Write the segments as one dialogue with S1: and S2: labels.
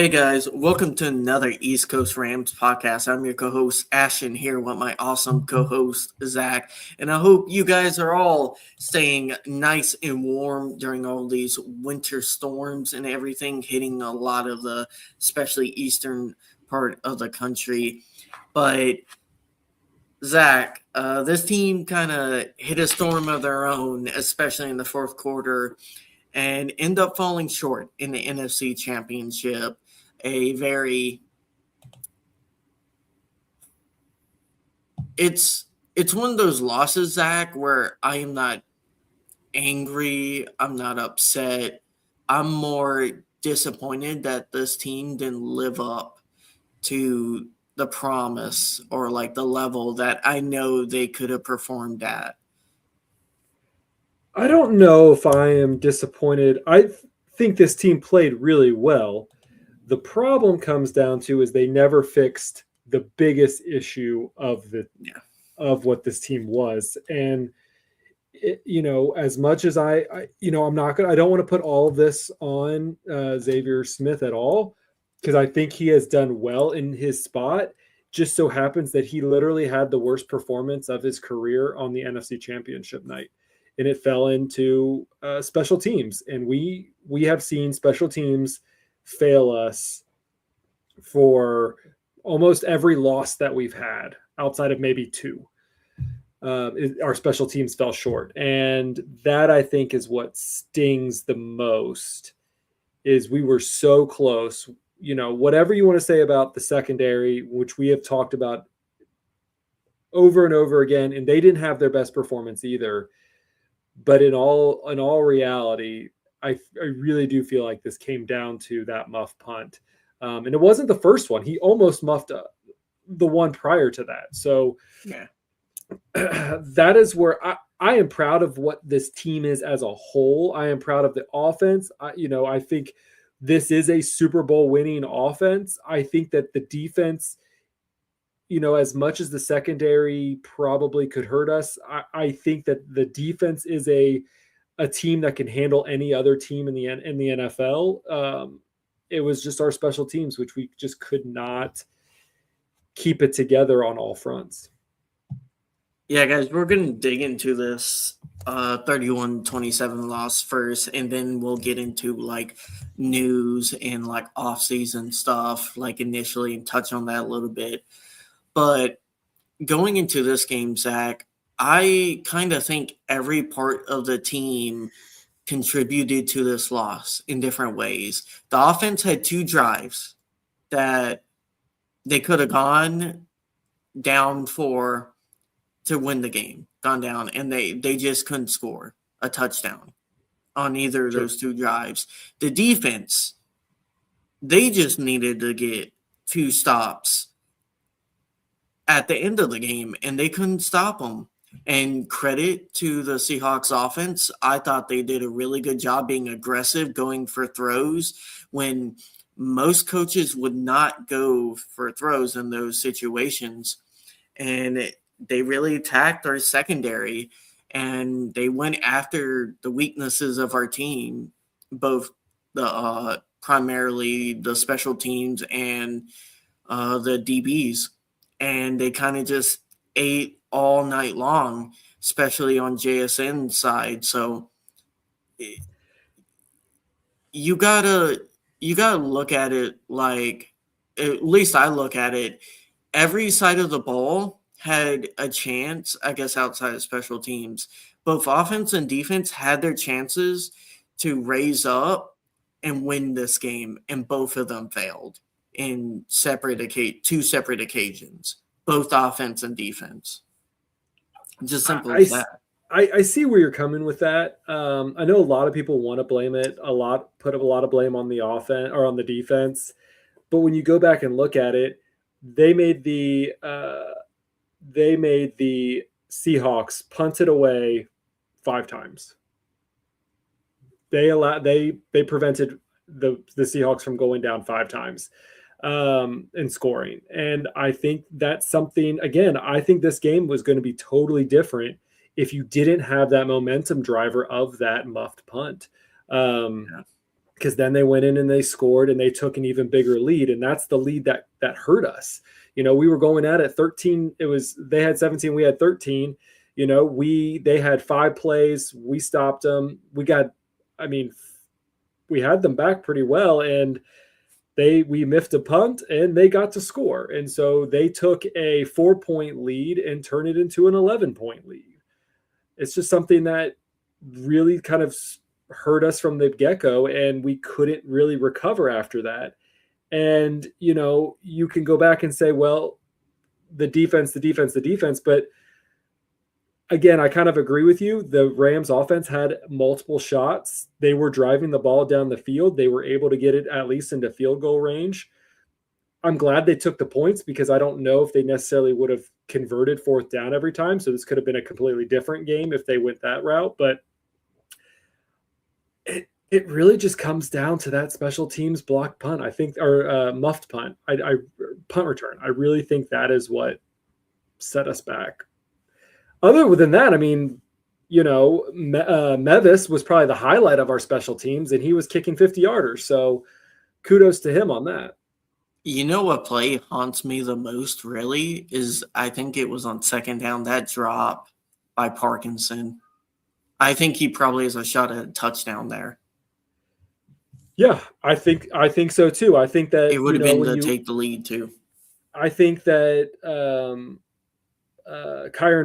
S1: Hey guys, welcome to another East Coast Rams podcast. I'm your co-host Ashton here with my awesome co-host Zach, and I hope you guys are all staying nice and warm during all these winter storms and everything hitting a lot of the, especially eastern part of the country. But Zach, this team kind of hit a storm of their own, especially in the fourth quarter, and end up falling short in the NFC Championship. A very it's one of those losses, Zach, where I am not angry, I'm not upset. I'm more disappointed that this team didn't live up to the promise or like the level that I know they could have performed at.
S2: I don't know if I am disappointed. I think this team played really well. The problem comes down to is they never fixed the biggest issue of what this team was. And as much as I'm not gonna, I don't want to put all of this on Xavier Smith at all, because I think he has done well in his spot. Just so happens that he literally had the worst performance of his career on the NFC Championship night, and it fell into special teams. And we have seen special teams fail us for almost every loss that we've had, outside of maybe two. Our special teams fell short, and that I think is what stings the most. Is we were so close. Whatever you want to say about the secondary, which we have talked about over and over again, and they didn't have their best performance either. But in all reality, I really do feel like this came down to that muff punt. And it wasn't the first one. He almost muffed the one prior to that. So
S1: Yeah.
S2: That is where I am proud of what this team is as a whole. I am proud of the offense. I think this is a Super Bowl winning offense. I think that the defense, as much as the secondary probably could hurt us, I think that the defense is a team that can handle any other team in the NFL. It was just our special teams, which we just could not keep it together on all fronts.
S1: Yeah, guys, we're going to dig into this 31-27 loss first, and then we'll get into like news and like off-season stuff, like initially, and touch on that a little bit. But going into this game, Zach, I kind of think every part of the team contributed to this loss in different ways. The offense had two drives that they could have gone down for to win the game, gone down, and they just couldn't score a touchdown on either of those two drives. The defense, they just needed to get two stops at the end of the game, and they couldn't stop them. And credit to the Seahawks offense. I thought they did a really good job being aggressive, going for throws when most coaches would not go for throws in those situations. And they really attacked our secondary, and they went after the weaknesses of our team, both the primarily the special teams and the DBs. And they kind of just ate all night long, especially on JSN's side. So you gotta look at it like, at least I look at it, every side of the ball had a chance, I guess, outside of special teams. Both offense and defense had their chances to raise up and win this game, and both of them failed in two separate occasions, both offense and defense. Just simple as that.
S2: I see where you're coming with that. I know a lot of people want to blame it put up a lot of blame on the offense or on the defense, but when you go back and look at it, they made the Seahawks punt it away 5 times. They prevented the Seahawks from going down 5 times and scoring. And I think that's something, again, I think this game was going to be totally different if you didn't have that momentum driver of that muffed punt. Because because then they went in and they scored and they took an even bigger lead. And that's the lead that hurt us. We were going at it 13. They had 17, we had 13. They had 5 plays. We stopped them. We had them back pretty well, and we miffed a punt and they got to score. And so they took a 4-point lead and turned it into an 11-point lead. It's just something that really kind of hurt us from the get-go, and we couldn't really recover after that. And, you can go back and say, well, the defense, but again, I kind of agree with you. The Rams offense had multiple shots. They were driving the ball down the field. They were able to get it at least into field goal range. I'm glad they took the points, because I don't know if they necessarily would have converted 4th down every time. So this could have been a completely different game if they went that route. But it really just comes down to that special teams block punt, I think, or muffed punt. I punt return. I really think that is what set us back. Other than that, Mevis was probably the highlight of our special teams, and he was kicking 50-yarders. So kudos to him on that.
S1: What play haunts me the most, really, is I think it was on 2nd down, that drop by Parkinson. I think he probably has a shot at a touchdown there.
S2: Yeah, I think so too. I think that
S1: it would have been to take the lead too.
S2: I think that Kyron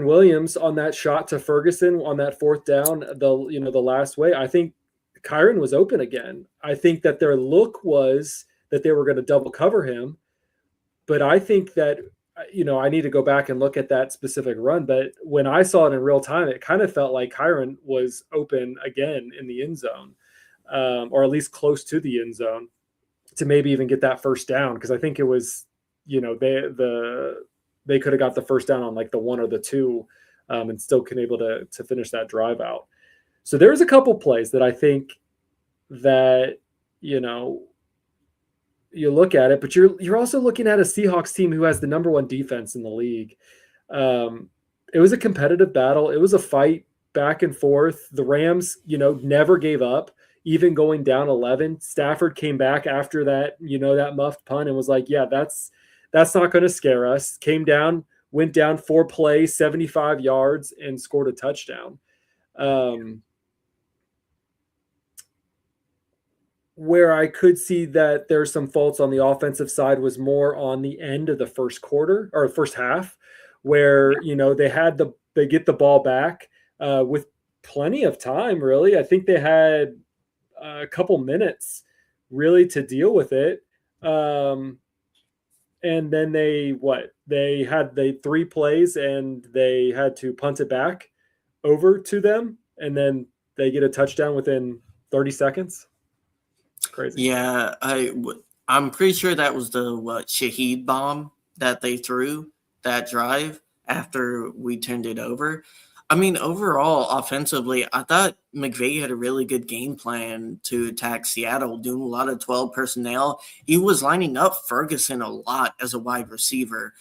S2: Williams on that shot to Ferguson on that 4th down, the last way, I think Kyron was open again. I think that their look was that they were going to double cover him, but I think that I need to go back and look at that specific run. But when I saw it in real time, it kind of felt like Kyron was open again in the end zone, or at least close to the end zone, to maybe even get that 1st down. Because I think it was, they could have got the 1st down on like the 1 or the 2, and still been able to finish that drive out. So there's a couple plays that I think that, you look at it, but you're also looking at a Seahawks team who has the number 1 defense in the league. It was a competitive battle. It was a fight back and forth. The Rams, never gave up, even going down 11. Stafford came back after that, that muffed punt, and was like, yeah, that's not going to scare us. Came down, went down 4 plays, 75 yards, and scored a touchdown. Where I could see that there's some faults on the offensive side was more on the end of the first quarter or first half, where, they get the ball back with plenty of time, really. I think they had a couple minutes really to deal with it. And then they had 3 plays and they had to punt it back over to them. And then they get a touchdown within 30 seconds. Crazy.
S1: Yeah, I'm pretty sure that was the Shaheed bomb that they threw that drive after we turned it over. Overall, offensively, I thought McVay had a really good game plan to attack Seattle, doing a lot of 12 personnel. He was lining up Ferguson a lot as a wide receiver,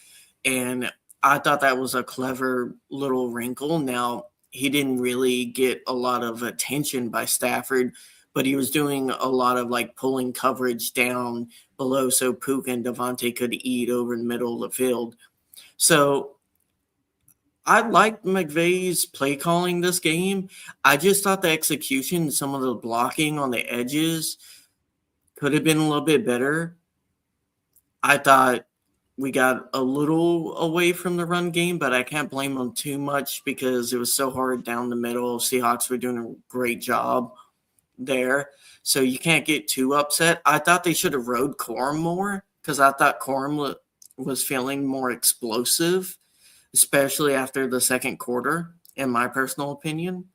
S1: and I thought that was a clever little wrinkle. Now, he didn't really get a lot of attention by Stafford, but he was doing a lot of pulling coverage down below so Puka and Devontae could eat over in the middle of the field. So I liked McVay's play calling this game. I just thought the execution, some of the blocking on the edges could have been a little bit better. I thought we got a little away from the run game, but I can't blame them too much because it was so hard down the middle. Seahawks were doing a great job there, so you can't get too upset. I thought they should have rode Corum more, because I thought Corum was feeling more explosive, especially after the second quarter, in my personal opinion.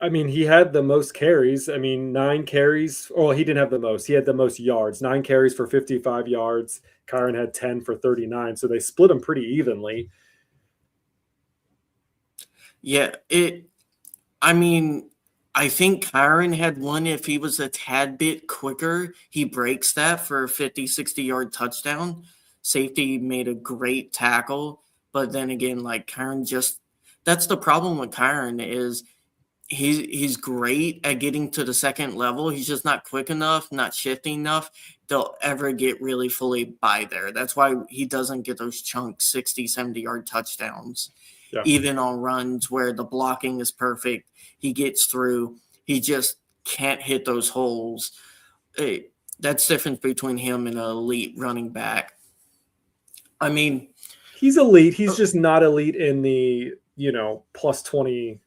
S2: He had the most carries. 9 carries. Oh, he didn't have the most. He had the most yards. 9 carries for 55 yards. Kyron had 10 for 39, so they split them pretty evenly.
S1: Yeah, I think Kyron had one. If he was a tad bit quicker, he breaks that for a 50, 60-yard touchdown. Safety made a great tackle. But then again, Kyron that's the problem with Kyron is he's great at getting to the second level. He's just not quick enough, not shifting enough to ever get really fully by there. That's why he doesn't get those chunk 60, 70-yard touchdowns.
S2: Yeah.
S1: Even on runs where the blocking is perfect, he gets through. He just can't hit those holes. That's the difference between him and an elite running back. I mean,
S2: he's elite. He's just not elite in the, plus 20.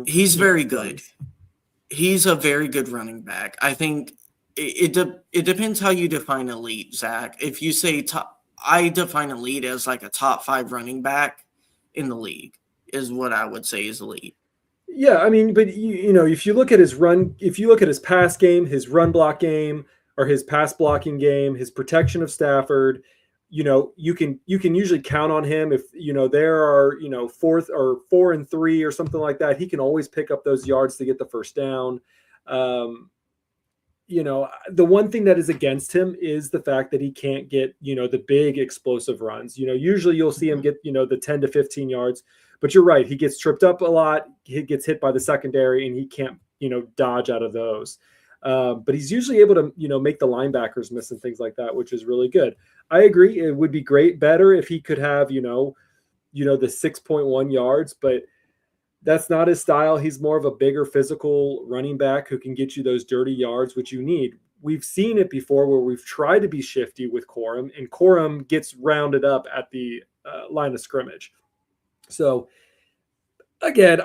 S1: He's very good. He's a very good running back. I think it depends how you define elite, Zach. If you say top, I define elite as like a top 5 running back in the league is what I would say is elite.
S2: Yeah, I mean, but if you look at his pass game, his run block game, or his pass blocking game, his protection of Stafford, you can usually count on him. If there are 4 and 3 or something like that, he can always pick up those yards to get the first down. The one thing that is against him is the fact that he can't get the big explosive runs. Usually you'll see him get the 10 to 15 yards, but you're right, he gets tripped up a lot. He gets hit by the secondary, and he can't dodge out of those. But he's usually able to make the linebackers miss and things like that, which is really good. I agree. It would be better if he could have, the 6.1 yards, but that's not his style. He's more of a bigger physical running back who can get you those dirty yards, which you need. We've seen it before where we've tried to be shifty with Corum, and Corum gets rounded up at the line of scrimmage. So again,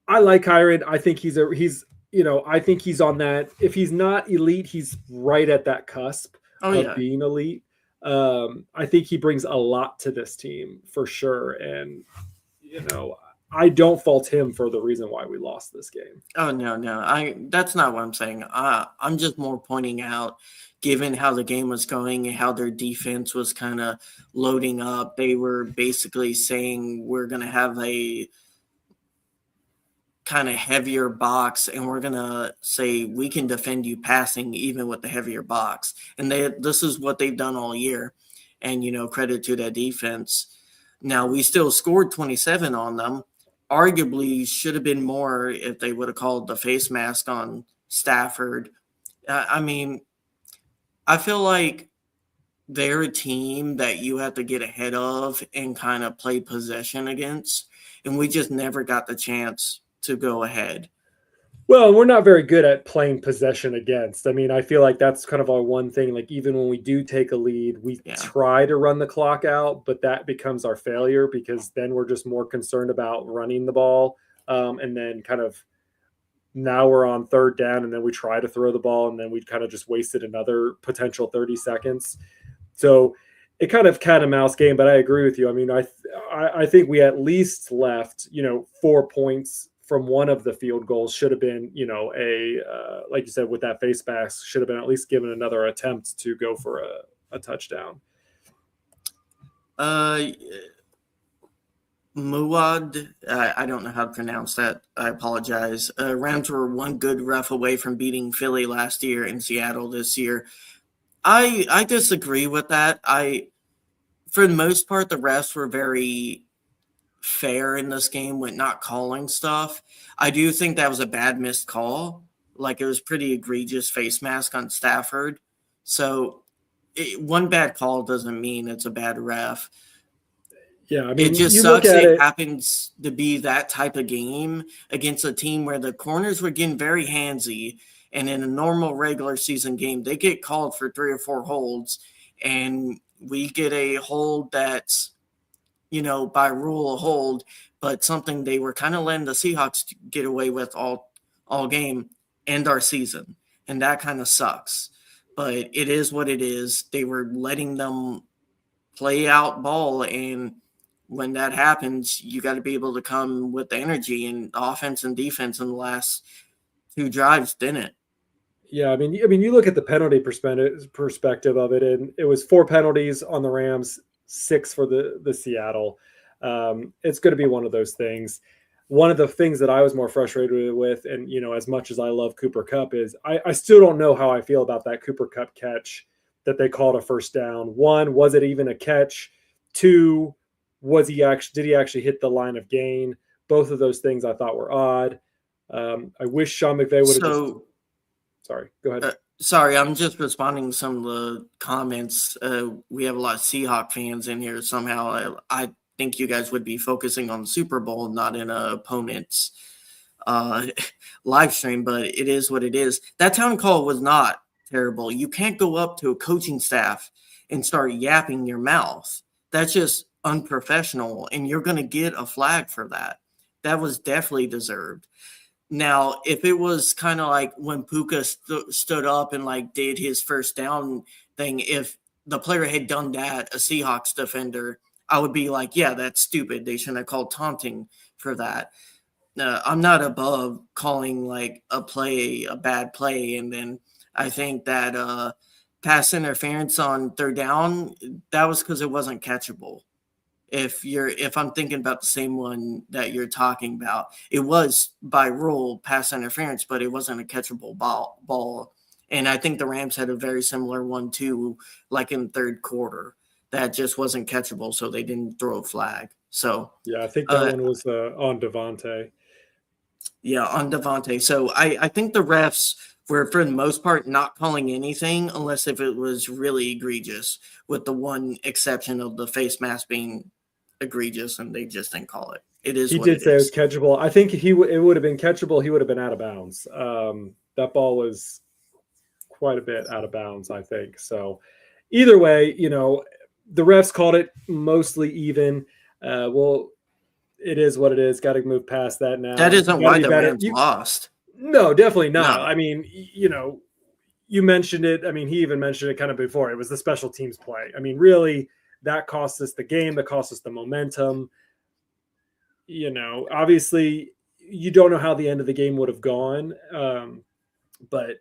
S2: I like Kyren. I think I think he's on that. If he's not elite, he's right at that cusp of being elite. I think he brings a lot to this team for sure. And, I don't fault him for the reason why we lost this game.
S1: Oh, no. That's not what I'm saying. I'm just more pointing out, given how the game was going and how their defense was kind of loading up, they were basically saying we're going to have a kind of heavier box, and we're going to say we can defend you passing even with the heavier box. And this is what they've done all year. And, credit to that defense. Now, we still scored 27 on them. Arguably should have been more if they would have called the face mask on Stafford. I mean, I feel like they're a team that you have to get ahead of and kind of play possession against. And we just never got the chance to go ahead.
S2: Well, we're not very good at playing possession against. I mean, I feel like that's kind of our one thing. Like, even when we do take a lead, we try to run the clock out, but that becomes our failure because then we're just more concerned about running the ball. And then kind of now we're on third down, and then we try to throw the ball, and then we kind of just wasted another potential 30 seconds. So it kind of cat and mouse game, but I agree with you. I mean, I think we at least left, 4 points from one of the field goals. Should have been, like you said, with that face mask, should have been at least given another attempt to go for a touchdown.
S1: Muad, I don't know how to pronounce that. I apologize. Rams were one good ref away from beating Philly last year and Seattle this year. I disagree with that. For the most part, the refs were very fair in this game with not calling stuff. I do think that was a bad missed call. Like, it was pretty egregious face mask on Stafford. So one bad call doesn't mean it's a bad ref.
S2: Yeah, I mean,
S1: it just sucks it happens to be that type of game against a team where the corners were getting very handsy, and in a normal regular season game, they get called for 3 or 4 holds, and we get a hold that's, by rule a hold, but something they were kind of letting the Seahawks get away with all game, end our season. And that kind of sucks. But it is what it is. They were letting them play out ball, and when that happens, you got to be able to come with the energy, and offense and defense in the last 2 drives didn't.
S2: Yeah, I mean, you look at the penalty perspective of it, and it was 4 penalties on the Rams, 6 for the Seattle. It's going to be one of those things. One of the things that I was more frustrated with, and as much as I love Cooper Kupp, is I still don't know how I feel about that Cooper Kupp catch that they called a first down. 1, was it even a catch? 2, did he actually hit the line of gain? Both of those things I thought were odd. I wish Sean McVay would have
S1: So,
S2: sorry, go ahead.
S1: Sorry, I'm just responding to some of the comments. We have a lot of Seahawk fans in here somehow. I think you guys would be focusing on the Super Bowl, not in an opponent's live stream, but it is what it is. That town call was not terrible. You can't go up to a coaching staff and start yapping your mouth. That's just unprofessional, and you're going to get a flag for that. That was definitely deserved. Now, if it was kind of like when Puka stood up and like did his first down thing, if the player had done that, a Seahawks defender, I would be like, yeah, that's stupid. They shouldn't have called taunting for that. I'm not above calling like a play a bad play, and then I think that pass interference on third down, that was because it wasn't catchable. If I'm thinking about the same one that you're talking about, it was by rule pass interference, but it wasn't a catchable ball. And I think the Rams had a very similar one too, like in the third quarter, that just wasn't catchable, so they didn't throw a flag. So
S2: yeah, I think that one was on Devontae.
S1: Yeah, on Devontae. So I think the refs were, for the most part, not calling anything unless if it was really egregious, with the one exception of the face mask being egregious, and they just didn't call it. It is.
S2: He
S1: what
S2: did
S1: it
S2: say
S1: is.
S2: it was catchable. I think it would have been catchable. He would have been out of bounds. That ball was quite a bit out of bounds, I think. So either way, the refs called it mostly even. Well, it is what it is. Got to move past that now.
S1: That isn't why the Rams lost.
S2: No, definitely not.
S1: No.
S2: I mean, you mentioned it. I mean, he even mentioned it kind of before. It was the special teams play. I mean, really, that cost us the game. That cost us the momentum. Obviously, you don't know how the end of the game would have gone, but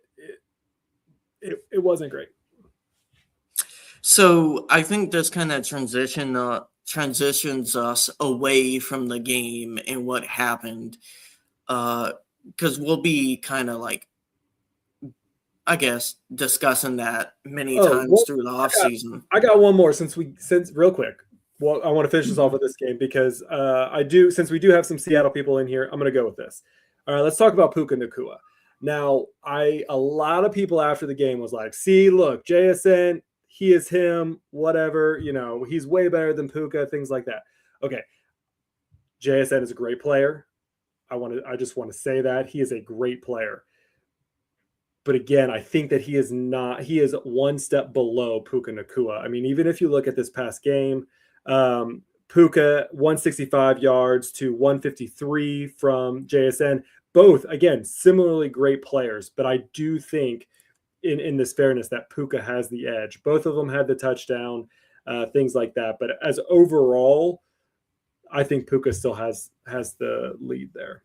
S2: it wasn't great.
S1: So I think this kind of transitions us away from the game and what happened, because we'll be kind of like, I guess, discussing that many times through the offseason.
S2: I got one more since real quick. Well, I want to finish this off with this game because since we do have some Seattle people in here, I'm going to go with this. All right, let's talk about Puka Nacua. Now, a lot of people after the game was like, see, look, JSN, he is him, whatever, he's way better than Puka, things like that. Okay. JSN is a great player. I just want to say that he is a great player. But again, I think that he is one step below Puka Nacua. I mean, even if you look at this past game, Puka 165 yards to 153 from JSN, both, again, similarly great players. But I do think in this fairness that Puka has the edge. Both of them had the touchdown, things like that. But as overall, I think Puka still has the lead there.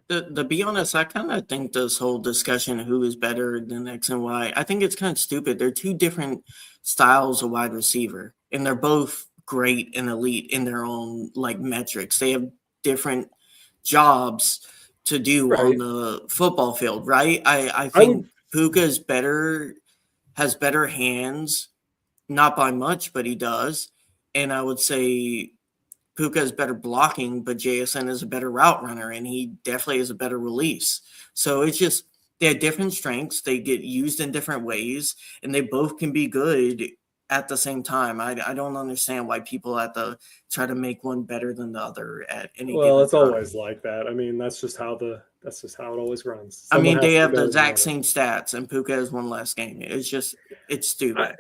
S1: To be honest, I kind of think this whole discussion of who is better than X and Y, I think it's kind of stupid. They're two different styles of wide receiver, and they're both great and elite in their own like metrics. They have different jobs to do on the football field, right? I think Puka is has better hands, not by much, but he does. And I would say Puka is better blocking, but JSN is a better route runner, and he definitely is a better release. So it's just they have different strengths. They get used in different ways, and they both can be good at the same time. I don't understand why people have to try to make one better than the other at any given time.
S2: Well, it's always like that. I mean, that's just how it always runs.
S1: I mean, they have the exact same stats, and Puka has one less game. It's stupid.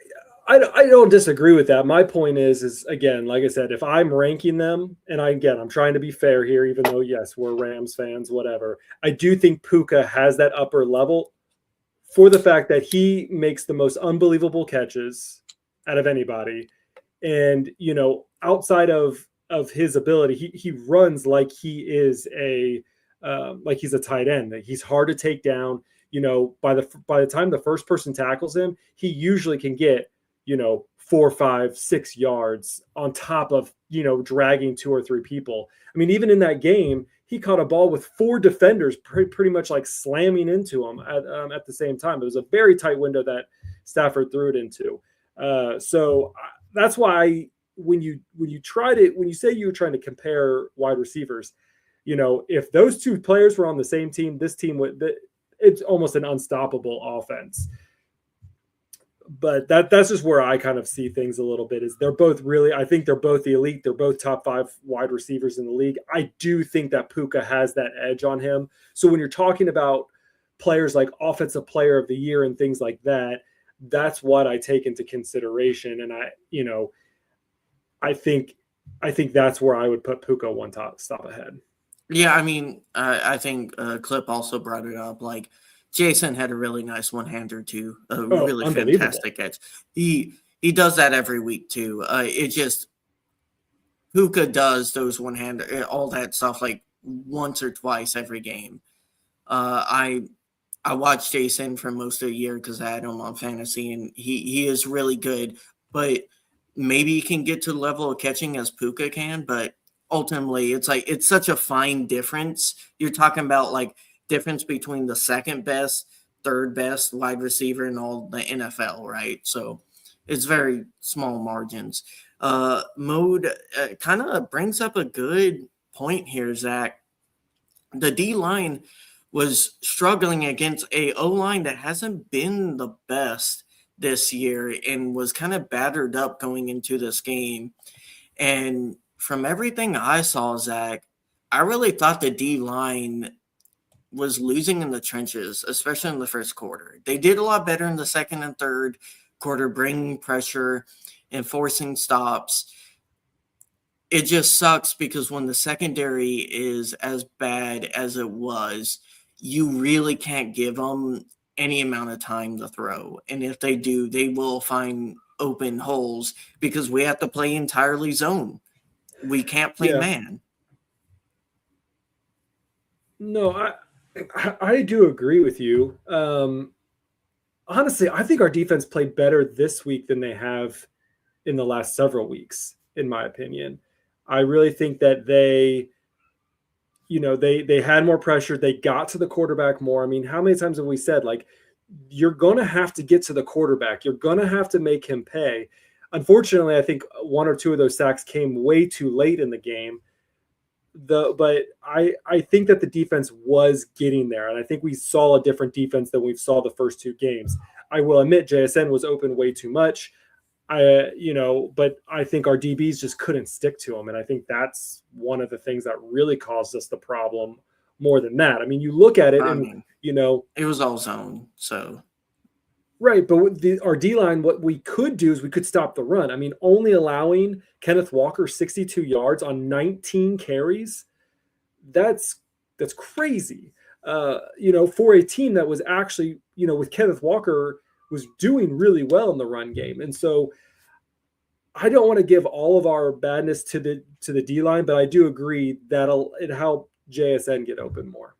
S2: I don't disagree with that. My point is again, like I said, if I'm ranking them, and I'm trying to be fair here, even though, yes, we're Rams fans, whatever. I do think Puka has that upper level for the fact that he makes the most unbelievable catches out of anybody. And, outside of his ability, he runs like he is like he's a tight end. He's hard to take down. By the time the first person tackles him, he usually can get 4, 5, 6 yards on top of, dragging 2 or 3 people. I mean, even in that game, he caught a ball with 4 defenders pretty much like slamming into him at the same time. It was a very tight window that Stafford threw it into. So that's why when you say you were trying to compare wide receivers, if those two players were on the same team, this team it's almost an unstoppable offense. But that's just where I kind of see things a little bit. Is they're both really, I think they're both the elite. They're both top 5 wide receivers in the league. I do think that Puka has that edge on him. So when you're talking about players like offensive player of the year and things like that, that's what I take into consideration. And I think that's where I would put Puka one stop ahead.
S1: Yeah, I mean, I think Clip also brought it up. Like, Jason had a really nice one-hander too, a really fantastic catch. He does that every week too. It just Puka does those one-hander, all that stuff like once or twice every game. I watched Jason for most of the year because I had him on fantasy, and he is really good. But maybe he can get to the level of catching as Puka can, but ultimately it's such a fine difference. You're talking about like difference between the second best, third best wide receiver in all the NFL, right? So it's very small margins. Mode kind of brings up a good point here, Zach. The D-line was struggling against a O-line that hasn't been the best this year and was kind of battered up going into this game. And from everything I saw, Zach, I really thought the D-line was losing in the trenches, especially in the first quarter. They did a lot better in the second and third quarter, bringing pressure and forcing stops. It just sucks because when the secondary is as bad as it was, you really can't give them any amount of time to throw. And if they do, they will find open holes because we have to play entirely zone. We can't play man.
S2: No, I do agree with you. Honestly, I think our defense played better this week than they have in the last several weeks, in my opinion. I really think that they had more pressure. They got to the quarterback more. I mean, how many times have we said, like, you're going to have to get to the quarterback. You're going to have to make him pay. Unfortunately, I think one or two of those sacks came way too late in the game. But I think that the defense was getting there, and I think we saw a different defense than we saw the first two games. I will admit JSN was open way too much. But I think our DBs just couldn't stick to him, and I think that's one of the things that really caused us the problem more than that. I mean, you look at it,
S1: it was all zone, so.
S2: Right, but with our D-line, what we could do is we could stop the run. I mean, only allowing Kenneth Walker 62 yards on 19 carries, that's crazy. For a team that was actually, with Kenneth Walker was doing really well in the run game. And so I don't want to give all of our badness to the D-line, but I do agree that it helped JSN get open more.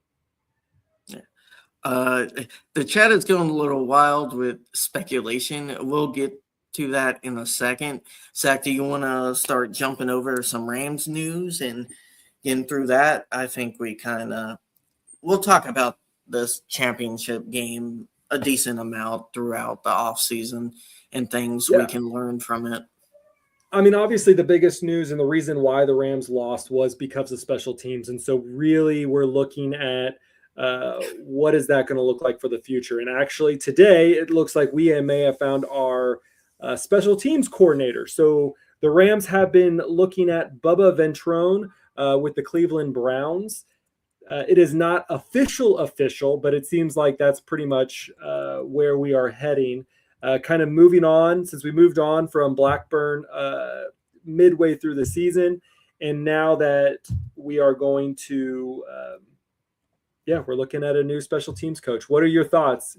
S1: The chat is going a little wild with speculation. We'll get to that in a second. Zach, do you want to start jumping over some Rams news and getting through that? I think we'll talk about this championship game a decent amount throughout the offseason and things we can learn from it.
S2: I mean, obviously the biggest news and the reason why the Rams lost was because of special teams. And so really we're looking at what is that going to look like for the future? And actually today it looks like we may have found our special teams coordinator. So the Rams have been looking at Bubba Ventrone with the Cleveland Browns. It is not official, but it seems like that's pretty much where we are heading. Kind of moving on, since we moved on from Blackburn midway through the season, and now that we are going to we're looking at a new special teams coach. What are your thoughts?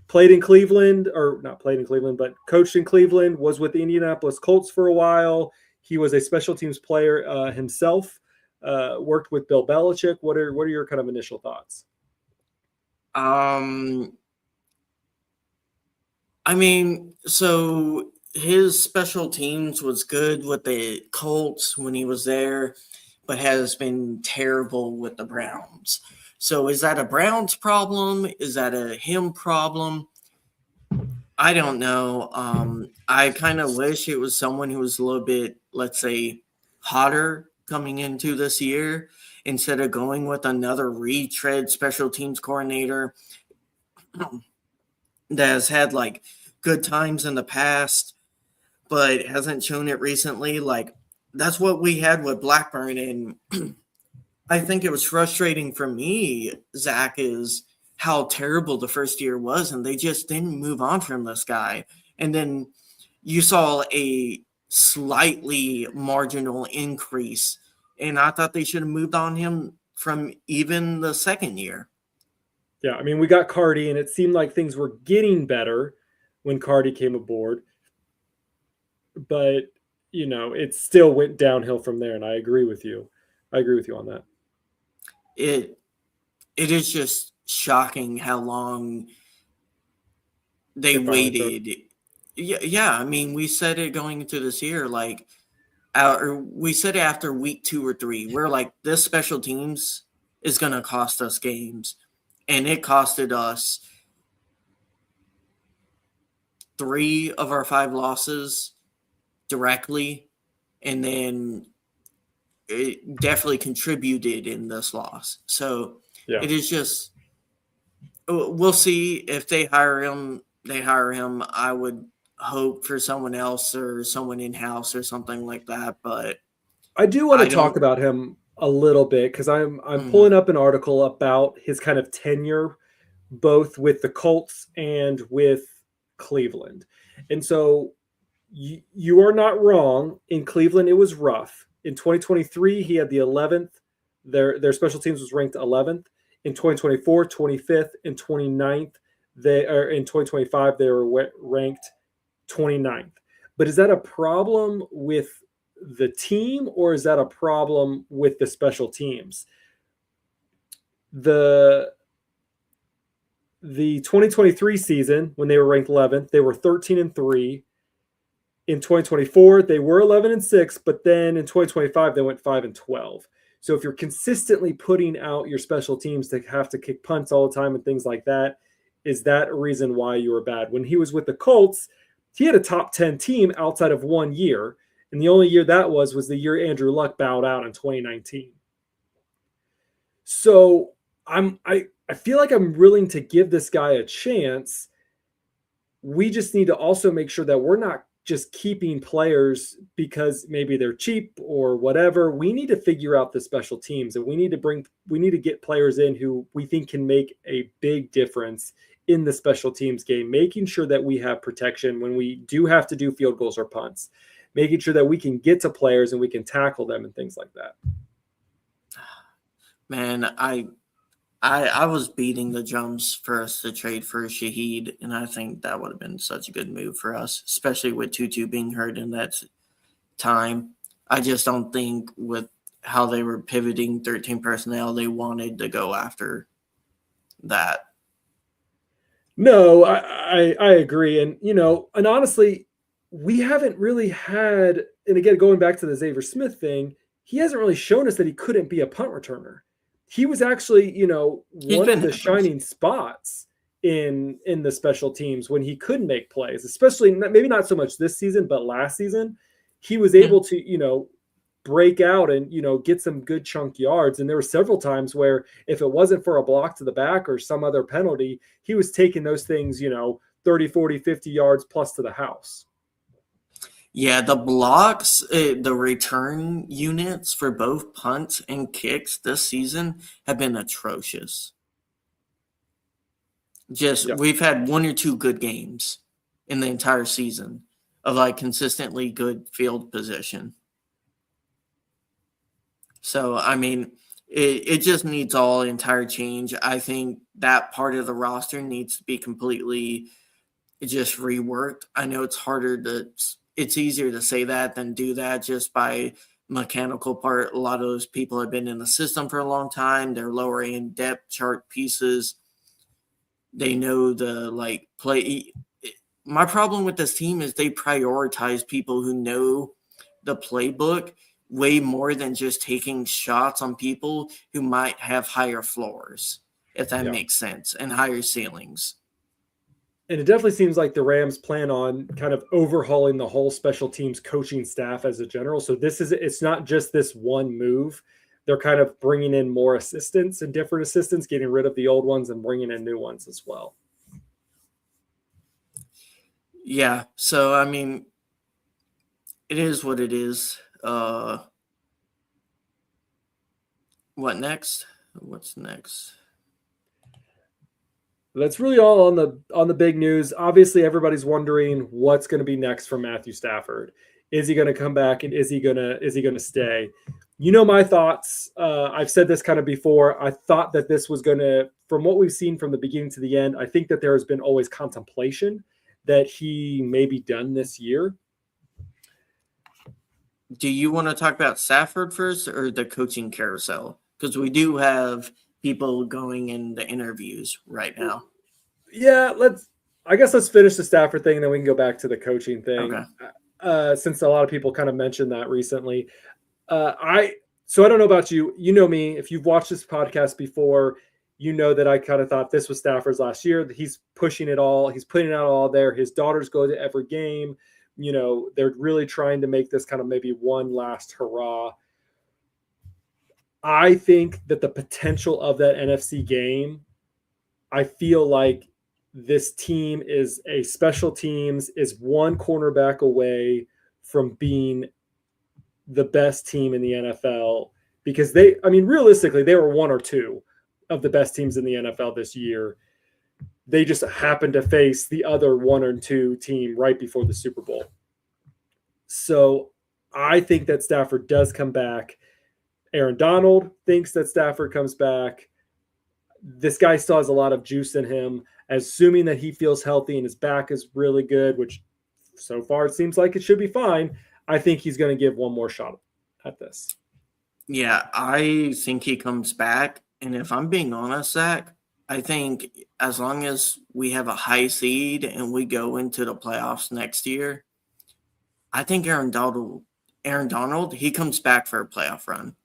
S2: Played in Cleveland, or not played in Cleveland, but coached in Cleveland, was with the Indianapolis Colts for a while. He was a special teams player himself, worked with Bill Belichick. What are your kind of initial thoughts?
S1: I mean, so his special teams was good with the Colts when he was there, but has been terrible with the Browns. So is that a Browns problem? Is that a him problem? I don't know. I kind of wish it was someone who was a little bit, let's say, hotter coming into this year instead of going with another retread special teams coordinator that has had like good times in the past, but hasn't shown it recently. Like that's what we had with Blackburn. And I think it was frustrating for me, Zach, is how terrible the first year was. And they just didn't move on from this guy. And then you saw a slightly marginal increase. And I thought they should have moved on him from even the second year.
S2: Yeah, I mean, we got Cardi, and it seemed like things were getting better when Cardi came aboard. But, you know, it still went downhill from there, and I agree with you. I agree with you on that.
S1: It is just shocking how long they waited. Yeah, I mean, we said it going into this year, like, we said it after week 2 or 3. We're like, this special teams is going to cost us games. And it costed us 3 of our 5 losses directly. And then it definitely contributed in this loss. So It is just, we'll see if they hire him. I would hope for someone else or someone in-house or something like that. But
S2: I do want to talk about him a little bit because I'm pulling up an article about his kind of tenure both with the Colts and with Cleveland. And so you are not wrong. In Cleveland, it was rough. In 2023, he had the 11th. Their special teams was ranked 11th. In 2024, 25th, and 29th. In 2025, they were ranked 29th. But is that a problem with the team, or is that a problem with the special teams? The 2023 season, when they were ranked 11th, they were 13-3. In 2024, they were 11-6, but then in 2025, they went 5-12. So if you're consistently putting out your special teams to have to kick punts all the time and things like that, is that a reason why you were bad? When he was with the Colts, he had a top 10 team outside of 1 year. And the only year that was the year Andrew Luck bowed out in 2019. So I feel like I'm willing to give this guy a chance. We just need to also make sure that we're not just keeping players because maybe they're cheap or whatever. We need to figure out the special teams, and we need to get players in who we think can make a big difference in the special teams game, making sure that we have protection when we do have to do field goals or punts, making sure that we can get to players and we can tackle them and things like that.
S1: Man, I was beating the drums for us to trade for Shaheed, and I think that would have been such a good move for us, especially with Tutu being hurt in that time. I just don't think with how they were pivoting 13 personnel, they wanted to go after that.
S2: No, I agree. And, and honestly, we haven't really had, and again, going back to the Xavier Smith thing, he hasn't really shown us that he couldn't be a punt returner. He was actually, one of the shining spots in the special teams when he could make plays, especially maybe not so much this season, but last season, he was able to, break out and, get some good chunk yards. And there were several times where if it wasn't for a block to the back or some other penalty, he was taking those things, 30, 40, 50 yards plus to the house.
S1: Yeah, the blocks, the return units for both punts and kicks this season have been atrocious. We've had 1 or 2 good games in the entire season of like consistently good field position. So, I mean, it just needs all entire change. I think that part of the roster needs to be completely just reworked. I know it's easier to say that than do that just by mechanical part. A lot of those people have been in the system for a long time. They're lower end depth chart pieces. They know the play. My problem with this team is they prioritize people who know the playbook way more than just taking shots on people who might have higher floors, if that makes sense, and higher ceilings.
S2: And it definitely seems like the Rams plan on kind of overhauling the whole special teams coaching staff as a general. So it's not just this one move. They're kind of bringing in more assistants and different assistants, getting rid of the old ones and bringing in new ones as well.
S1: Yeah. So, I mean, it is what it is. What next? What's next?
S2: That's really all on the big news. Obviously, everybody's wondering what's going to be next for Matthew Stafford. Is he going to come back, and is he gonna stay? You know my thoughts. I've said this kind of before. I thought that this was going to, from what we've seen from the beginning to the end, I think that there has been always contemplation that he may be done this year.
S1: Do you want to talk about Stafford first or the coaching carousel? Because we do have people going in the interviews right now.
S2: Yeah, I guess let's finish the Stafford thing, and then we can go back to the coaching thing. Okay. Since a lot of people kind of mentioned that recently. So I don't know about you. You know me. If you've watched this podcast before, you know that I kind of thought this was Stafford's last year. He's pushing it all. He's putting it out all there. His daughters go to every game. You know, they're really trying to make this kind of maybe one last hurrah. I think that the potential of that NFC game, I feel like this team is a special teams, is one cornerback away from being the best team in the NFL, because realistically, they were one or two of the best teams in the NFL this year. They just happened to face the other 1 or 2 team right before the Super Bowl. So I think that Stafford does come back. Aaron Donald thinks that Stafford comes back. This guy still has a lot of juice in him, assuming that he feels healthy and his back is really good, which so far it seems like it should be fine. I think he's going to give one more shot at this.
S1: Yeah, I think he comes back. And if I'm being honest, Zach, I think as long as we have a high seed and we go into the playoffs next year, I think Aaron Donald, he comes back for a playoff run.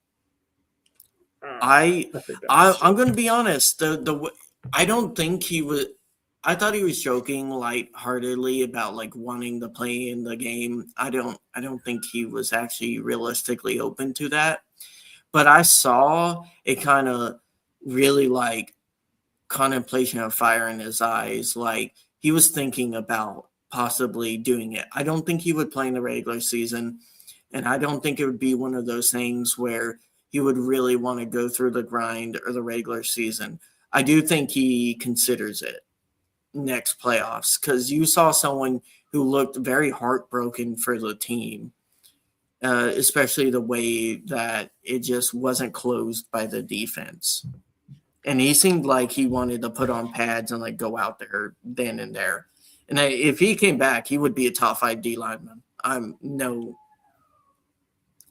S1: I'm going to be honest. I don't think he was. I thought he was joking lightheartedly about wanting to play in the game. I don't think he was actually realistically open to that. But I saw a kind of really contemplation of fire in his eyes. He was thinking about possibly doing it. I don't think he would play in the regular season. And I don't think it would be one of those things where he would really want to go through the grind or the regular season. I do think he considers it next playoffs, because you saw someone who looked very heartbroken for the team, especially the way that it just wasn't closed by the defense. And he seemed like he wanted to put on pads and go out there then and there. And if he came back, he would be a top 5 D lineman. I'm no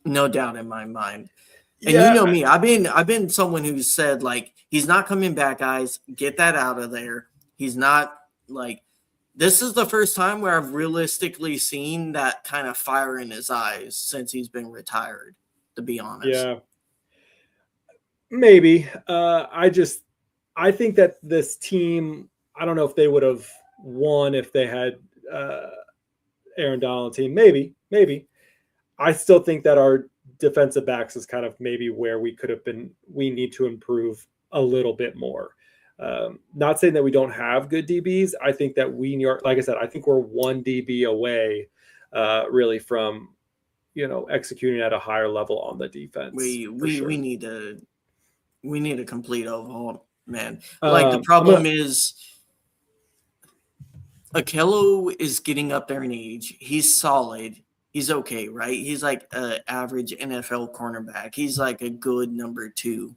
S1: doubt in my mind. And you know me, I've been someone who said he's not coming back, guys. Get that out of there. He's not this is the first time where I've realistically seen that kind of fire in his eyes since he's been retired, to be honest.
S2: Yeah, maybe. I think that this team, I don't know if they would have won if they had Aaron Donald team. Maybe. I still think that our defensive backs is kind of maybe where we need to improve a little bit more. Not saying that we don't have good DBs. I think that like I said, I think we're 1 DB away really from, executing at a higher level on the defense.
S1: We need a complete overhaul, man. The problem is Akello is getting up there in age. He's solid. He's okay, right? He's like an average NFL cornerback. He's like a good number 2.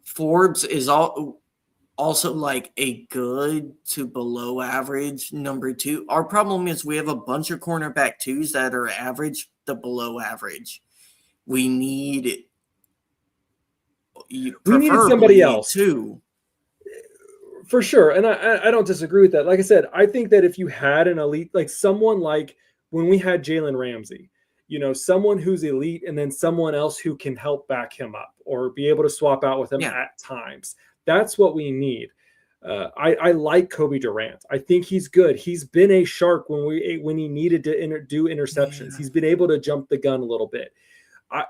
S1: Forbes is also like a good to below average number 2. Our problem is we have a bunch of cornerback 2s that are average to below average. We need
S2: somebody else
S1: too.
S2: For sure. And I don't disagree with that. Like I said, I think that if you had an elite, someone when we had Jalen Ramsey, someone who's elite and then someone else who can help back him up or be able to swap out with him at times. That's what we need. I like Kobe Durant. I think he's good. He's been a shark when he needed to do interceptions.
S1: Yeah.
S2: He's been able to jump the gun a little bit. I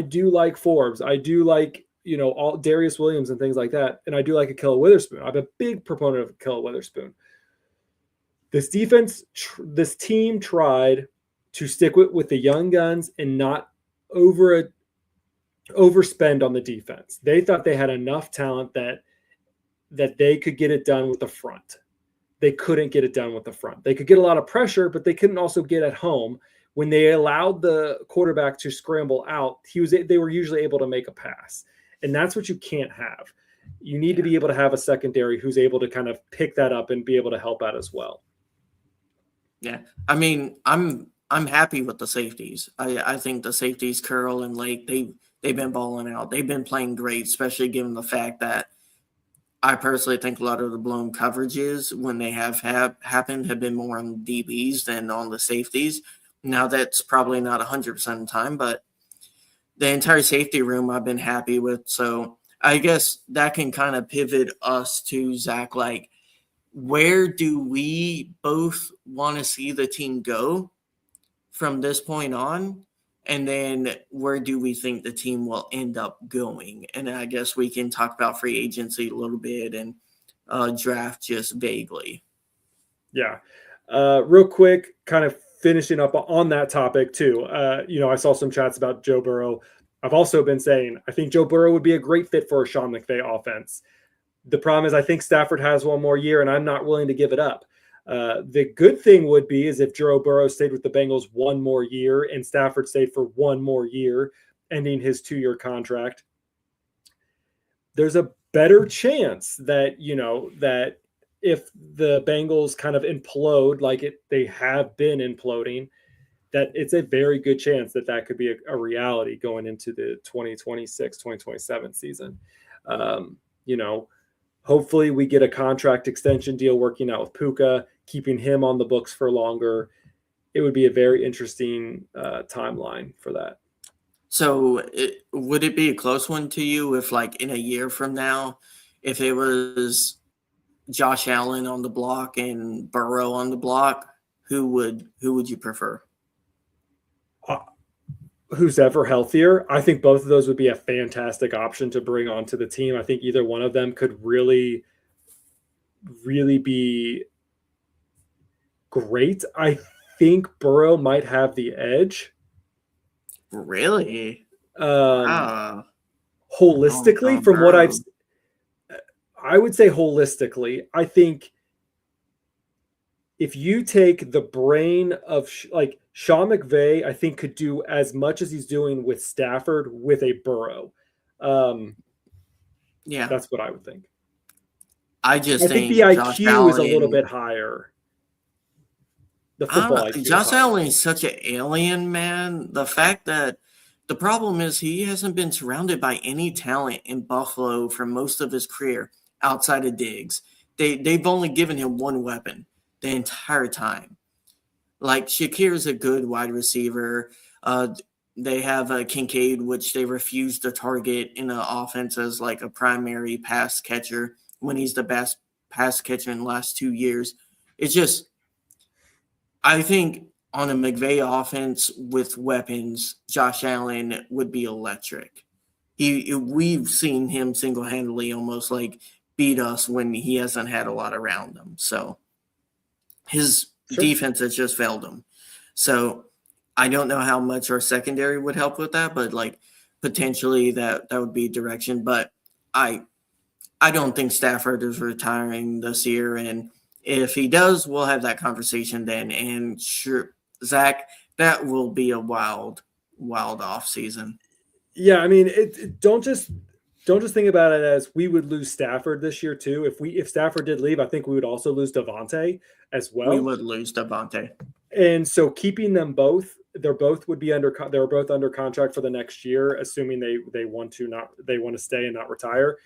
S2: do like Forbes. I do like all Darius Williams and things like that, and I do like Ahkello Witherspoon. I'm a big proponent of Ahkello Witherspoon. This this team tried to stick with the young guns and not overspend on the defense. They thought they had enough talent that they could get it done with the front. They couldn't get it done with the front. They could get a lot of pressure, but they couldn't also get at home. When they allowed the quarterback to scramble out, they were usually able to make a pass. And that's what you can't have. You need to be able to have a secondary who's able to kind of pick that up and be able to help out as well.
S1: Yeah. I mean, I'm happy with the safeties. I think the safeties, Curl and Lake, they've been balling out. They've been playing great, especially given the fact that I personally think a lot of the blown coverages when they have happened have been more on the DBs than on the safeties. Now that's probably not 100% of the time, but the entire safety room I've been happy with. So I guess that can kind of pivot us to Zach, like, where do we both want to see the team go from this point on? And then where do we think the team will end up going? And I guess we can talk about free agency a little bit and draft just vaguely.
S2: Yeah. Real quick, kind of finishing up on that topic too. I saw some chats about Joe Burrow. I've also been saying I think Joe Burrow would be a great fit for a Sean McVay offense. The problem is I think Stafford has one more year, and I'm not willing to give it up. The good thing would be is if Joe Burrow stayed with the Bengals one more year and Stafford stayed for one more year, ending his 2-year contract. There's a better chance that, that if the Bengals kind of implode like they have been imploding, that it's a very good chance that could be a reality going into the 2026-2027 season. Hopefully we get a contract extension deal working out with Puka, keeping him on the books for longer. It would be a very interesting timeline for that.
S1: So would it be a close one to you if, like, in a year from now, if it was Josh Allen on the block and Burrow on the block, who would you prefer?
S2: Who's ever healthier. I think both of those would be a fantastic option to bring onto the team. I think either one of them could really, really be great. I think Burrow might have the edge.
S1: Really?
S2: Holistically, from what I would say holistically, I think if you take the brain of like Sean McVay, I think could do as much as he's doing with Stafford with a Burrow.
S1: Yeah,
S2: that's what I would think.
S1: I think
S2: the IQ is a little bit higher. The football IQ.
S1: Josh Allen is such an alien, man. The fact that the problem is he hasn't been surrounded by any talent in Buffalo for most of his career outside of Diggs. They've only given him one weapon the entire time. Like, Shakir is a good wide receiver. They have Kincaid, which they refuse to target in the offense as like a primary pass catcher when he's the best pass catcher in the last 2 years. It's just, I think on a McVay offense with weapons, Josh Allen would be electric. We've seen him single-handedly almost like beat us when he hasn't had a lot around him. So his defense has just failed him. So I don't know how much our secondary would help with that, but like potentially that would be direction. But I don't think Stafford is retiring this year, and if he does, we'll have that conversation then. And sure, Zach, that will be a wild off season.
S2: Yeah, I mean, don't just think about it as we would lose Stafford this year too. If Stafford did leave, I think we would also lose Devontae as well.
S1: We would lose Devontae.
S2: And so keeping them both, they're both under contract for the next year, assuming they want to stay and not retire.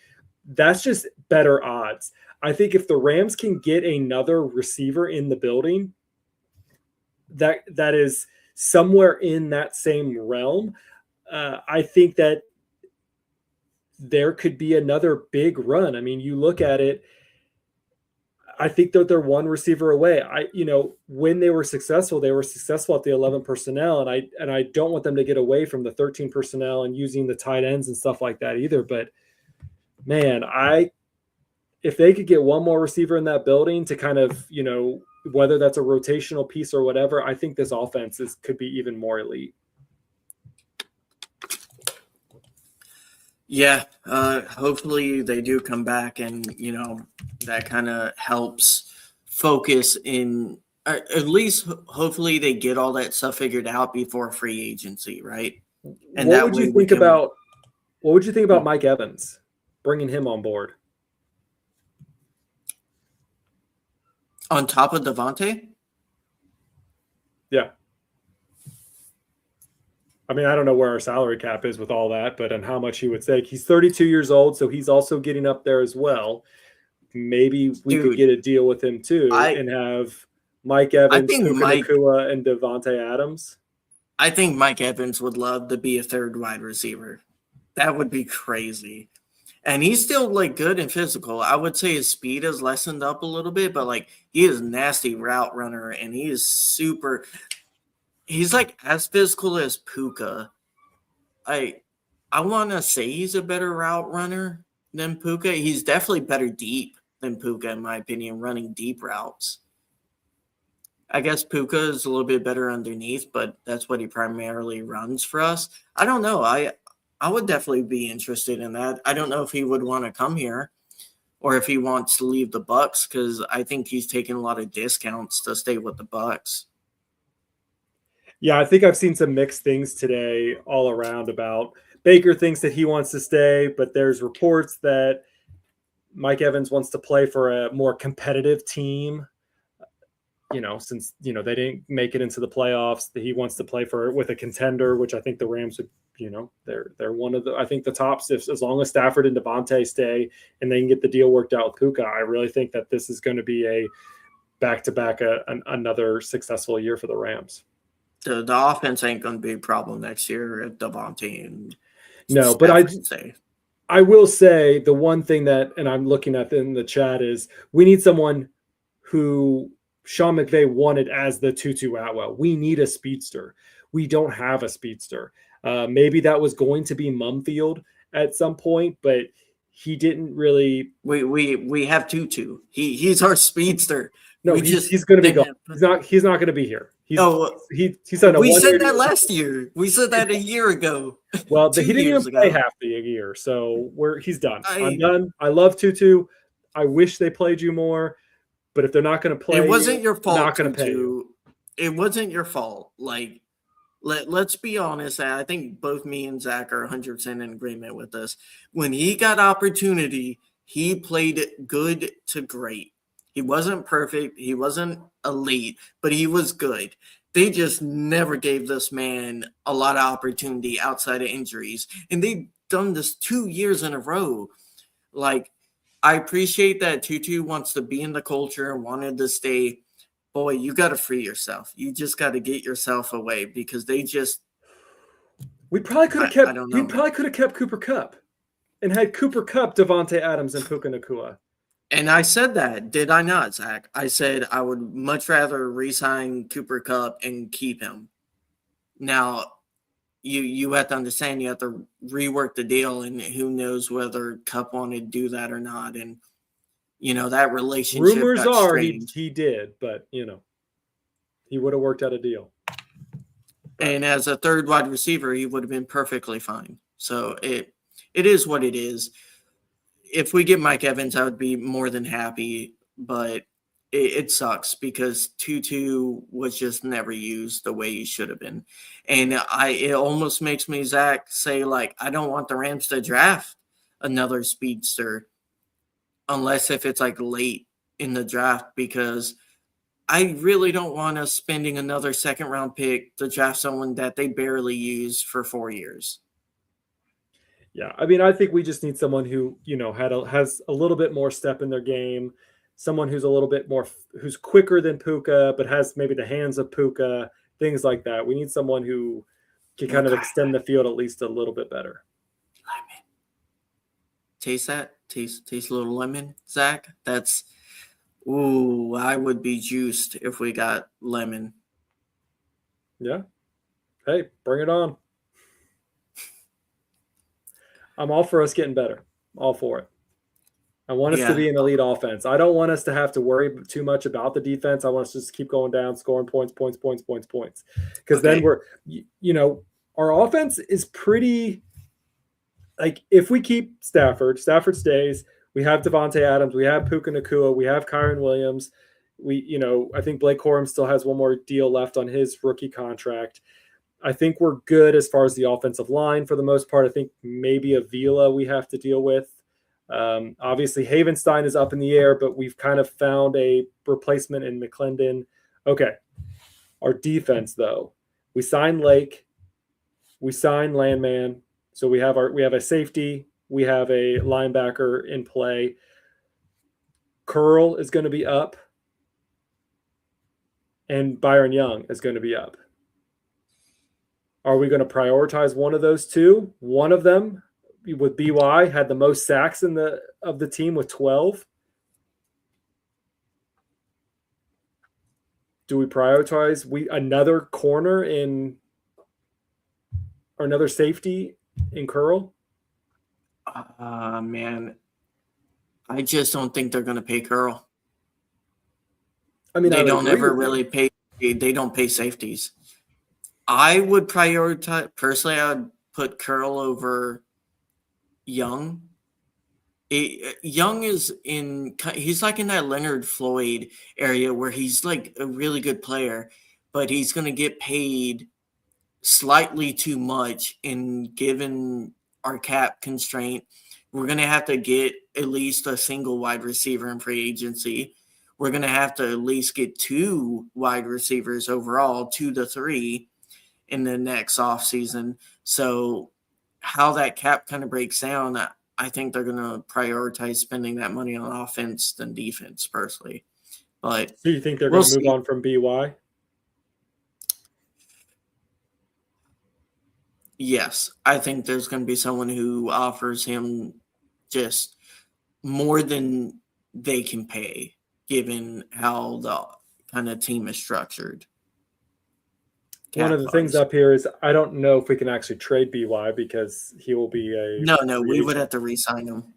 S2: That's just better odds. I think if the Rams can get another receiver in the building that is somewhere in that same realm, I think that there could be another big run. I mean, you look at it, I think that they're one receiver away. When they were successful at the 11 personnel, and I don't want them to get away from the 13 personnel and using the tight ends and stuff like that either. But man, if they could get one more receiver in that building to kind of, whether that's a rotational piece or whatever, I think this offense could be even more elite.
S1: Yeah, hopefully they do come back, and that kind of helps focus in. At least, hopefully, they get all that stuff figured out before free agency, right? And
S2: what would you think about Mike Evans, bringing him on board
S1: on top of Devontae?
S2: Yeah. I mean, I don't know where our salary cap is with all that, but and how much he would take. He's 32 years old, so he's also getting up there as well. Maybe we could get a deal with him too and have Mike Evans, Puka Nacua, and Devontae Adams.
S1: I think Mike Evans would love to be a third wide receiver. That would be crazy. And he's still good and physical. I would say his speed has lessened up a little bit, but he is a nasty route runner, and he is super. He's as physical as Puka. I want to say he's a better route runner than Puka. He's definitely better deep than Puka, in my opinion, running deep routes. I guess Puka is a little bit better underneath, but that's what he primarily runs for us. I don't know. I would definitely be interested in that. I don't know if he would want to come here or if he wants to leave the Bucs, because I think he's taking a lot of discounts to stay with the Bucs.
S2: Yeah, I think I've seen some mixed things today all around about Baker thinks that he wants to stay, but there's reports that Mike Evans wants to play for a more competitive team. Since they didn't make it into the playoffs, that he wants to play with a contender, which I think the Rams would, they're one of the tops. As long as Stafford and Devontae stay and they can get the deal worked out with Puka, I really think that this is going to be a back-to-back another successful year for the Rams.
S1: The offense ain't going to be a problem next year at Devontae and
S2: no, but I will say the one thing that, and I'm looking at in the chat, is we need someone who Sean McVay wanted as the Tutu Atwell. We need a speedster. We don't have a speedster. Maybe that was going to be Mumfield at some point, but he didn't really.
S1: We have Tutu. He's our speedster.
S2: No, he's going to be gone. He's not going to be here. He said
S1: we said that last year. We said that a year ago.
S2: Well, he didn't even play half the year, so he's done. I'm done. I love Tutu. I wish they played you more, but if they're not going to play,
S1: it wasn't your fault.
S2: Not going to pay you.
S1: It wasn't your fault. Let's be honest. I think both me and Zach are 100% in agreement with this. When he got opportunity, he played good to great. He wasn't perfect. He wasn't elite, but he was good. They just never gave this man a lot of opportunity outside of injuries. And they've done this 2 years in a row. I appreciate that Tutu wants to be in the culture and wanted to stay. Boy, you got to free yourself. You just got to get yourself away, because they just.
S2: We probably could have kept Cooper Kupp and had Cooper Kupp, Devontae Adams, and Puka Nacua.
S1: And I said that, did I not, Zach? I said I would much rather re-sign Cooper Kupp and keep him. Now, you have to understand you have to rework the deal, and who knows whether Kupp wanted to do that or not. And, that relationship.
S2: Rumors are he did, but, he would have worked out a deal.
S1: And as a third wide receiver, he would have been perfectly fine. So it is what it is. If we get Mike Evans, I would be more than happy, but it sucks because Tutu was just never used the way he should have been. And it almost makes me, Zach, say, I don't want the Rams to draft another speedster unless if it's late in the draft, because I really don't want us spending another second-round pick to draft someone that they barely use for 4 years.
S2: Yeah, I mean, I think we just need someone who, has a little bit more step in their game, someone who's a little bit more, who's quicker than Puka, but has maybe the hands of Puka, things like that. We need someone who can kind of extend the field at least a little bit better.
S1: Taste that? Taste a little lemon, Zach? That's ooh, I would be juiced if we got lemon.
S2: Yeah. Hey, bring it on. I'm all for us getting better. All for it. I want us to
S1: Yeah.
S2: be an elite offense. I don't want us to have to worry too much about the defense. I want us to just keep going down, scoring points. Because then
S1: Okay.
S2: our offense is pretty like if we keep Stafford stays. We have Devontae Adams, we have Puka Nacua, we have Kyron Williams. I think Blake Corum still has one more deal left on his rookie contract. I think we're good as far as the offensive line for the most part. I think maybe Avila we have to deal with. Obviously, Havenstein is up in the air, but we've kind of found a replacement in McClendon. Okay. Our defense, though, we signed Lake, we signed Landman, so we have a safety, we have a linebacker in play. Curl is going to be up, and Byron Young is going to be up. Are we going to prioritize one of those two? One of them with BY had the most sacks of the team with 12. Do we prioritize another corner in or another safety in Curl?
S1: Man, I just don't think they're going to pay Curl.
S2: I mean,
S1: they don't ever really pay. They don't pay safeties. I would prioritize personally. I would put Curl over Young. Young is he's like in that Leonard Floyd area where he's like a really good player, but he's going to get paid slightly too much. And given our cap constraint, we're going to have to get at least a single wide receiver in free agency. We're going to have to at least get 2 wide receivers overall, 2 to 3 in the next offseason. So how that cap kind of breaks down, I think they're going to prioritize spending that money on offense than defense, personally. But
S2: do you think they're going to move on from BY?
S1: Yes, I think there's going to be someone who offers him just more than they can pay, given how the kind of team is structured.
S2: One of the things up here is I don't know if we can actually trade BY because he will be a
S1: no. We would have to re-sign him.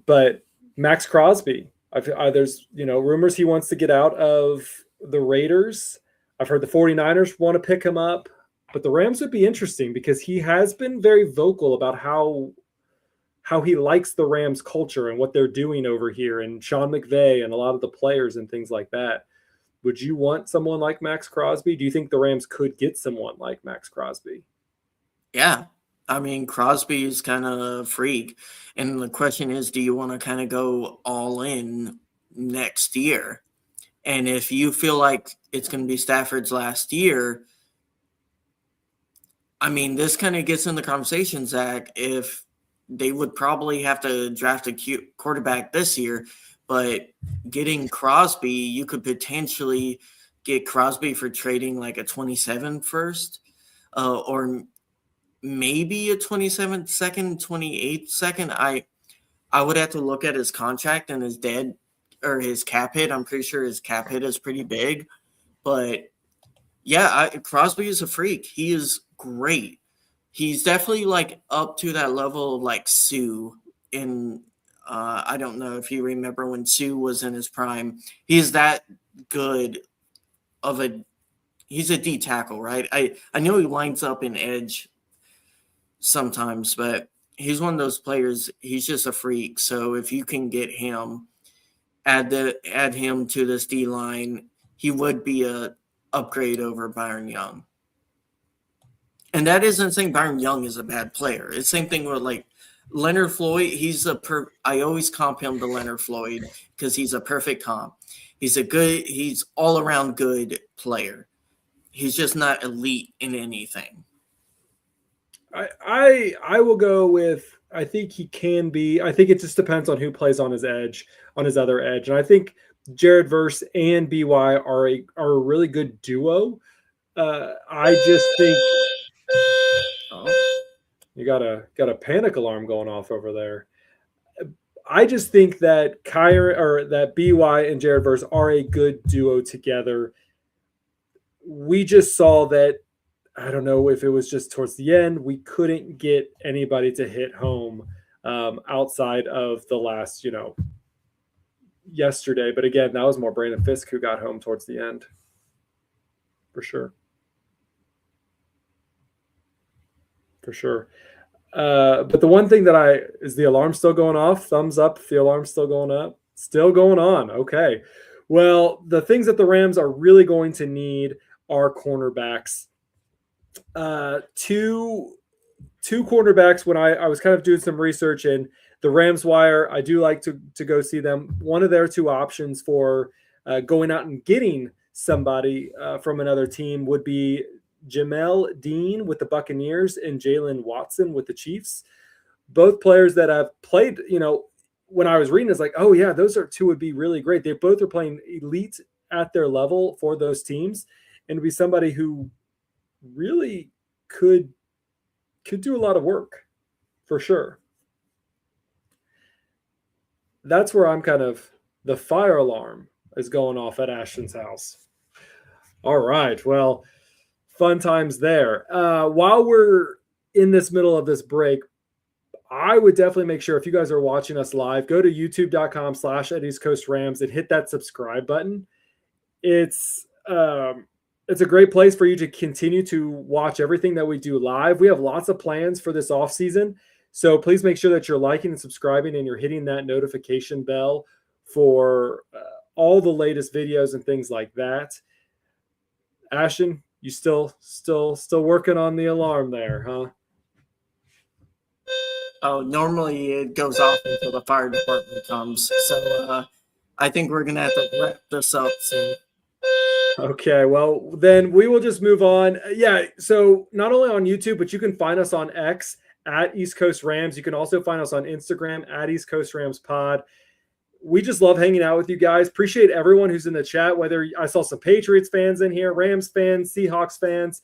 S2: But Max Crosby, there's rumors he wants to get out of the Raiders. I've heard the 49ers want to pick him up, but the Rams would be interesting because he has been very vocal about how he likes the Rams culture and what they're doing over here, and Sean McVay and a lot of the players and things like that. Would you want someone like Max Crosby? Do you think the Rams could get someone like Max Crosby?
S1: Yeah. I mean, Crosby is kind of a freak. And the question is, do you want to kind of go all in next year? And if you feel like it's going to be Stafford's last year, I mean, this kind of gets in the conversation, Zach, if they would probably have to draft a quarterback this year. But getting Crosby, you could potentially get Crosby for trading like a 27 first, or maybe a 27th second, 28th second. I would have to look at his contract and his cap hit. I'm pretty sure his cap hit is pretty big. But yeah, Crosby is a freak. He is great. He's definitely like up to that level of like Sue in I don't know if you remember when Sue was in his prime. He's that good he's a D tackle, right? I know he lines up in edge sometimes, but he's one of those players. He's just a freak. So if you can get him, add him to this D line, he would be a upgrade over Byron Young. And that isn't saying Byron Young is a bad player. It's the same thing with like Leonard Floyd. I always comp him to Leonard Floyd because he's a perfect comp. He's all around good player. He's just not elite in anything.
S2: I will go with, I think he can be. I think it just depends on who plays on his other edge. And I think Jared Verse and BY are a really good duo. I just think you got a panic alarm going off over there. I just think that that BY and Jared Verse are a good duo together. We just saw that, I don't know if it was just towards the end, we couldn't get anybody to hit home outside of the last, yesterday. But again, that was more Brandon Fisk who got home towards the end, for sure. For sure. But the one thing is the alarm still going off? Thumbs up if the alarm's still going up. Still going on. Okay. Well, the things that the Rams are really going to need are cornerbacks. Two cornerbacks. When I was kind of doing some research in the Rams Wire, I do like to go see them. One of their two options for going out and getting somebody from another team would be Jamel Dean with the Buccaneers and Jalen Watson with the Chiefs. Both players that have played, when I was reading, it's like, oh yeah, those two would be really great. They both are playing elite at their level for those teams, and to be somebody who really could do a lot of work for sure. That's where I'm kind of, the fire alarm is going off at Ashton's house. All right. Well, fun times there. While we're in this middle of this break, I would definitely make sure, if you guys are watching us live, go to youtube.com/@EastCoastRams and hit that subscribe button. It's a great place for you to continue to watch everything that we do live. We have lots of plans for this off season, so please make sure that you're liking and subscribing and you're hitting that notification bell for all the latest videos and things like that. Ashton, you still working on the alarm there, huh?
S1: Oh, normally it goes off until the fire department comes. So I think we're going to have to wrap this up soon.
S2: Okay, well, then we will just move on. Yeah, so not only on YouTube, but you can find us on X at East Coast Rams. You can also find us on Instagram at East Coast Rams Pod. We just love hanging out with you guys. Appreciate everyone who's in the chat, whether I saw some Patriots fans in here, Rams fans, Seahawks fans.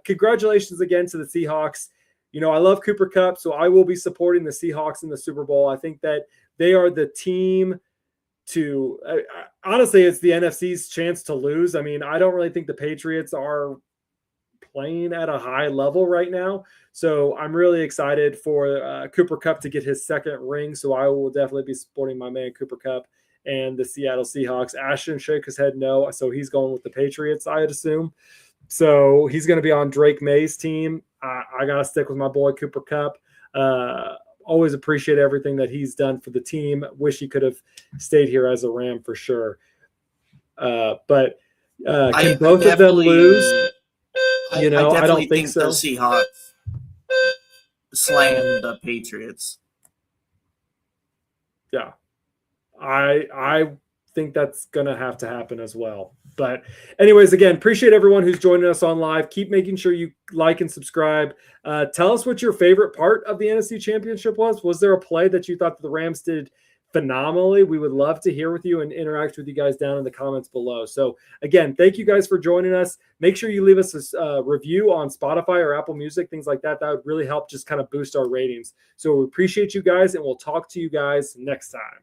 S2: Congratulations again to the Seahawks. I love Cooper Kupp, so I will be supporting the Seahawks in the Super Bowl. I think that they are the team to honestly, it's the NFC's chance to lose. I mean, I don't really think the Patriots are playing at a high level right now. So I'm really excited for Cooper Kupp to get his second ring. So I will definitely be supporting my man Cooper Kupp and the Seattle Seahawks. Ashton shook his head no, so he's going with the Patriots, I'd assume. So he's going to be on Drake May's team. I got to stick with my boy Cooper Kupp. Always appreciate everything that he's done for the team. Wish he could have stayed here as a Ram for sure. But can both of them lose? I don't think so.
S1: The Seahawks slam the Patriots.
S2: Yeah, I think that's going to have to happen as well. But anyways, again, appreciate everyone who's joining us on live. Keep making sure you like and subscribe. Tell us what your favorite part of the NFC Championship was. Was there a play that you thought that the Rams did phenomenally? We would love to hear with you and interact with you guys down in the comments below. So again, thank you guys for joining us. Make sure you leave us a review on Spotify or Apple Music, things like that. That would really help just kind of boost our ratings. So we appreciate you guys, and we'll talk to you guys next time.